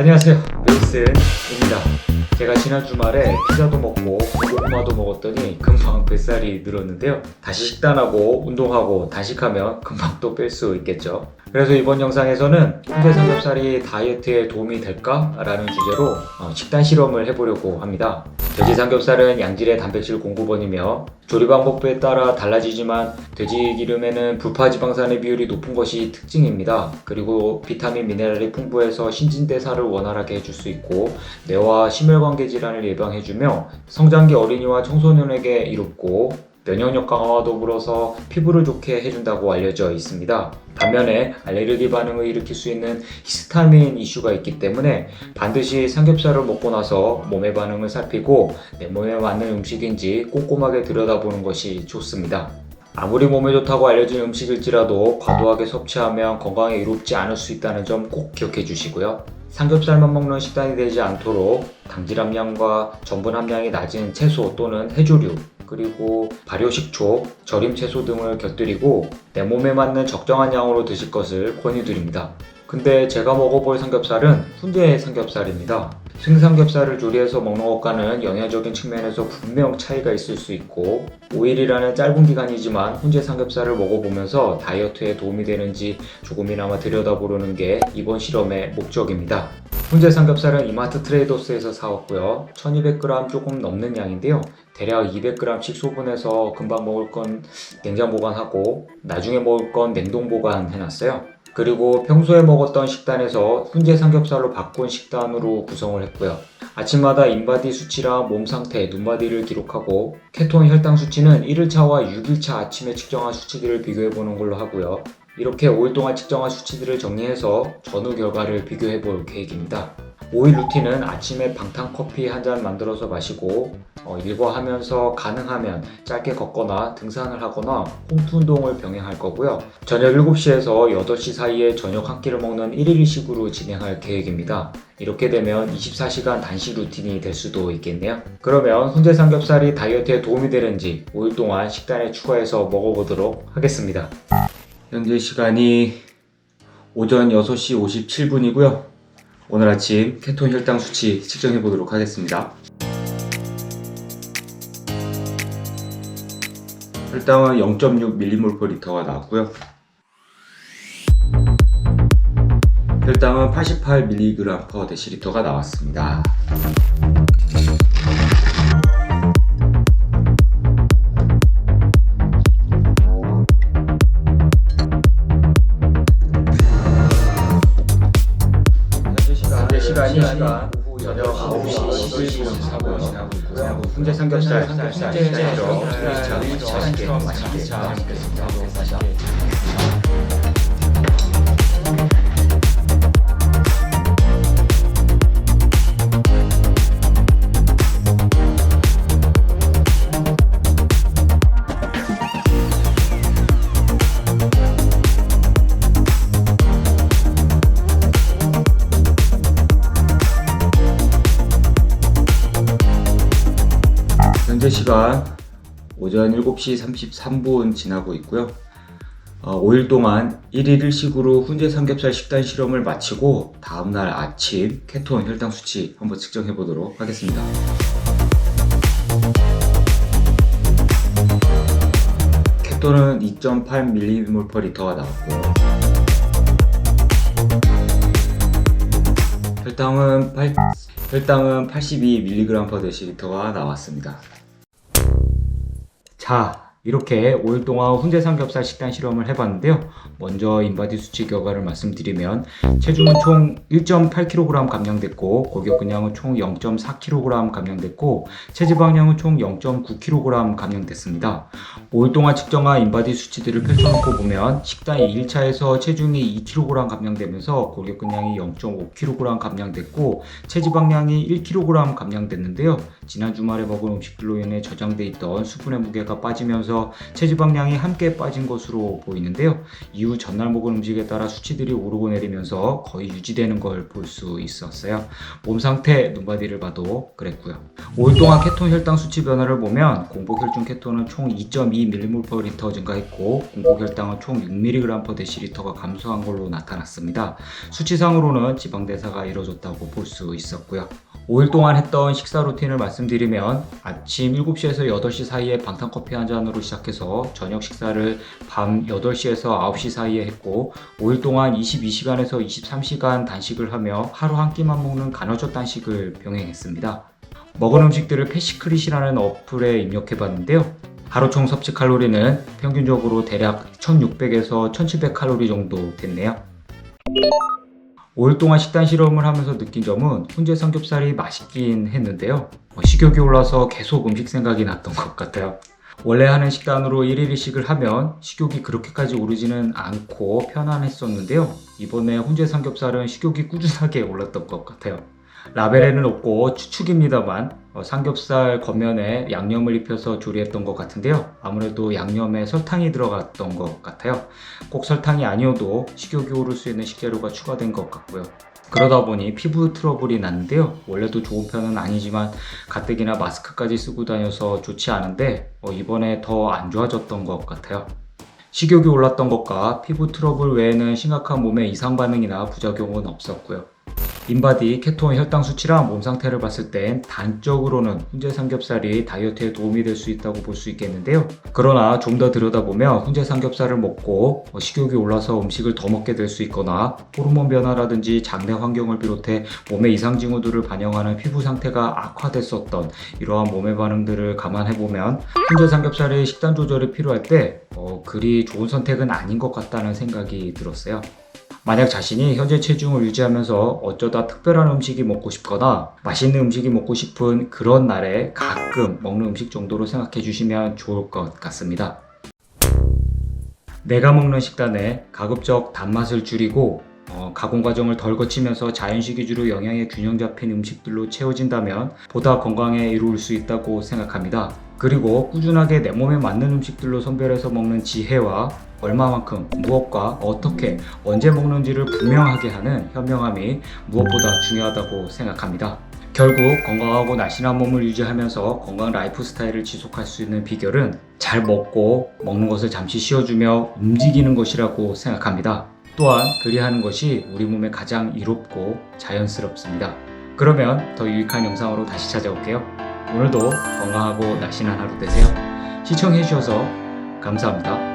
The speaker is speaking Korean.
안녕하세요, 메이슨입니다. 제가 지난 주말에 피자도 먹고 고구마도 먹었더니 금방 뱃살이 늘었는데요. 다시 식단하고 운동하고 단식하면 금방 또 뺄 수 있겠죠. 그래서 이번 영상에서는 훈제 삼겹살이 다이어트에 도움이 될까? 라는 주제로 식단 실험을 해보려고 합니다. 돼지 삼겹살은 양질의 단백질 공급원이며 조리 방법에 따라 달라지지만 돼지 기름에는 불파지방산의 비율이 높은 것이 특징입니다. 그리고 비타민, 미네랄이 풍부해서 신진대사를 원활하게 해줄 수 있고 뇌와 심혈관계 질환을 예방해주며 성장기 어린이와 청소년에게 이롭고 면역력 강화와 더불어서 피부를 좋게 해준다고 알려져 있습니다. 반면에 알레르기 반응을 일으킬 수 있는 히스타민 이슈가 있기 때문에 반드시 삼겹살을 먹고 나서 몸의 반응을 살피고 내 몸에 맞는 음식인지 꼼꼼하게 들여다보는 것이 좋습니다. 아무리 몸에 좋다고 알려진 음식일지라도 과도하게 섭취하면 건강에 이롭지 않을 수 있다는 점 꼭 기억해 주시고요. 삼겹살만 먹는 식단이 되지 않도록 당질 함량과 전분 함량이 낮은 채소 또는 해조류, 그리고 발효식초, 절임 채소 등을 곁들이고 내 몸에 맞는 적정한 양으로 드실 것을 권유드립니다. 근데 제가 먹어볼 삼겹살은 훈제 삼겹살입니다. 생삼겹살을 조리해서 먹는 것과는 영양적인 측면에서 분명 차이가 있을 수 있고 5일이라는 짧은 기간이지만 훈제 삼겹살을 먹어보면서 다이어트에 도움이 되는지 조금이나마 들여다보려는 게 이번 실험의 목적입니다. 훈제 삼겹살은 이마트 트레이더스에서 사왔고요. 1200g 조금 넘는 양인데요. 대략 200g씩 소분해서 금방 먹을 건 냉장 보관하고 나중에 먹을 건 냉동 보관해놨어요. 그리고 평소에 먹었던 식단에서 훈제 삼겹살로 바꾼 식단으로 구성을 했고요. 아침마다 인바디 수치랑 몸 상태, 눈바디를 기록하고 케톤 혈당 수치는 1일차와 6일차 아침에 측정한 수치들을 비교해보는 걸로 하고요. 이렇게 5일 동안 측정한 수치들을 정리해서 전후 결과를 비교해 볼 계획입니다. 5일 루틴은 아침에 방탄커피 한 잔 만들어서 마시고 일과하면서 가능하면 짧게 걷거나 등산을 하거나 홈트 운동을 병행할 거고요. 저녁 7시에서 8시 사이에 저녁 한 끼를 먹는 1일 이식으로 진행할 계획입니다. 이렇게 되면 24시간 단식 루틴이 될 수도 있겠네요. 그러면 훈제 삼겹살이 다이어트에 도움이 되는지 5일 동안 식단에 추가해서 먹어보도록 하겠습니다. 현재 시간이 오전 6시 57분이고요. 오늘 아침 케톤 혈당 수치 측정해 보도록 하겠습니다. 혈당은 0.6mml/L가 나왔고요. 혈당은 88mg/dl가 나왔습니다. 시간이 오후 저녁 9시 11분 지나고 있고요. 훈제 삼겹살 훈제로 맛있게 먹겠습니다. 현재 시간 오전 7시 33분 지나고 있고요. 5일 동안 1일 1식으로 훈제 삼겹살 식단 실험을 마치고 다음날 아침 케톤 혈당 수치 한번 측정해 보도록 하겠습니다. 케톤은 2.8ml/L가 나왔고요. 혈당은 82mg/dl가 나왔습니다. 자, 이렇게 5일 동안 훈제 삼겹살 식단 실험을 해봤는데요. 먼저 인바디 수치 결과를 말씀드리면 체중은 총 1.8kg 감량됐고 골격근량은 총 0.4kg 감량됐고 체지방량은 총 0.9kg 감량됐습니다. 5일 동안 측정한 인바디 수치들을 펼쳐놓고 보면 식단 2일차에서 체중이 2kg 감량되면서 골격근량이 0.5kg 감량됐고 체지방량이 1kg 감량됐는데요. 지난 주말에 먹은 음식들로 인해 저장돼 있던 수분의 무게가 빠지면서 줄면서 체지방량이 함께 빠진 것으로 보이는데요. 이후 전날 먹은 음식에 따라 수치들이 오르고 내리면서 거의 유지되는 걸 볼 수 있었어요. 몸 상태, 눈바디를 봐도 그랬고요. 5일 동안 케톤 혈당 수치 변화를 보면 공복 혈중 케톤은 총 2.2ml/L 증가했고 공복 혈당은 총 6mg/dl가 감소한 걸로 나타났습니다. 수치상으로는 지방 대사가 이루어졌다고 볼 수 있었고요. 5일 동안 했던 식사 루틴을 말씀드리면 아침 7시에서 8시 사이에 방탄커피 한 잔으로 시작해서 저녁 식사를 밤 8시에서 9시 사이에 했고 5일 동안 22시간에서 23시간 단식을 하며 하루 한 끼만 먹는 간헐적 단식을 병행했습니다. 먹은 음식들을 패시크릿이라는 어플에 입력해봤는데요. 하루 총 섭취 칼로리는 평균적으로 대략 1600에서 1700칼로리 정도 됐네요. 5일 동안 식단 실험을 하면서 느낀 점은 훈제 삼겹살이 맛있긴 했는데요. 식욕이 올라서 계속 음식 생각이 났던 것 같아요. 원래 하는 식단으로 1일 1식을 하면 식욕이 그렇게까지 오르지는 않고 편안했었는데요. 이번에 훈제 삼겹살은 식욕이 꾸준하게 올랐던 것 같아요. 라벨에는 없고 추측입니다만 삼겹살 겉면에 양념을 입혀서 조리했던 것 같은데요. 아무래도 양념에 설탕이 들어갔던 것 같아요. 꼭 설탕이 아니어도 식욕이 오를 수 있는 식재료가 추가된 것 같고요. 그러다 보니 피부 트러블이 났는데요. 원래도 좋은 편은 아니지만 가뜩이나 마스크까지 쓰고 다녀서 좋지 않은데 이번에 더 안 좋아졌던 것 같아요. 식욕이 올랐던 것과 피부 트러블 외에는 심각한 몸의 이상 반응이나 부작용은 없었고요. 인바디, 케톤, 혈당 수치랑 몸 상태를 봤을 땐 단적으로는 훈제 삼겹살이 다이어트에 도움이 될 수 있다고 볼 수 있겠는데요. 그러나 좀 더 들여다보면 훈제 삼겹살을 먹고 식욕이 올라서 음식을 더 먹게 될 수 있거나 호르몬 변화라든지 장내 환경을 비롯해 몸의 이상 징후들을 반영하는 피부 상태가 악화됐었던 이러한 몸의 반응들을 감안해보면 훈제 삼겹살의 식단 조절이 필요할 때 그리 좋은 선택은 아닌 것 같다는 생각이 들었어요. 만약 자신이 현재 체중을 유지하면서 어쩌다 특별한 음식이 먹고 싶거나 맛있는 음식이 먹고 싶은 그런 날에 가끔 먹는 음식 정도로 생각해 주시면 좋을 것 같습니다. 내가 먹는 식단에 가급적 단맛을 줄이고 가공 과정을 덜 거치면서 자연식 위주로 영양의 균형 잡힌 음식들로 채워진다면 보다 건강에 이로울 수 있다고 생각합니다. 그리고 꾸준하게 내 몸에 맞는 음식들로 선별해서 먹는 지혜와 얼마만큼, 무엇과 어떻게, 언제 먹는지를 분명하게 하는 현명함이 무엇보다 중요하다고 생각합니다. 결국 건강하고 날씬한 몸을 유지하면서 건강한 라이프 스타일을 지속할 수 있는 비결은 잘 먹고 먹는 것을 잠시 쉬어주며 움직이는 것이라고 생각합니다. 또한 그리하는 것이 우리 몸에 가장 이롭고 자연스럽습니다. 그러면 더 유익한 영상으로 다시 찾아올게요. 오늘도 건강하고 날씬한 하루 되세요. 시청해주셔서 감사합니다.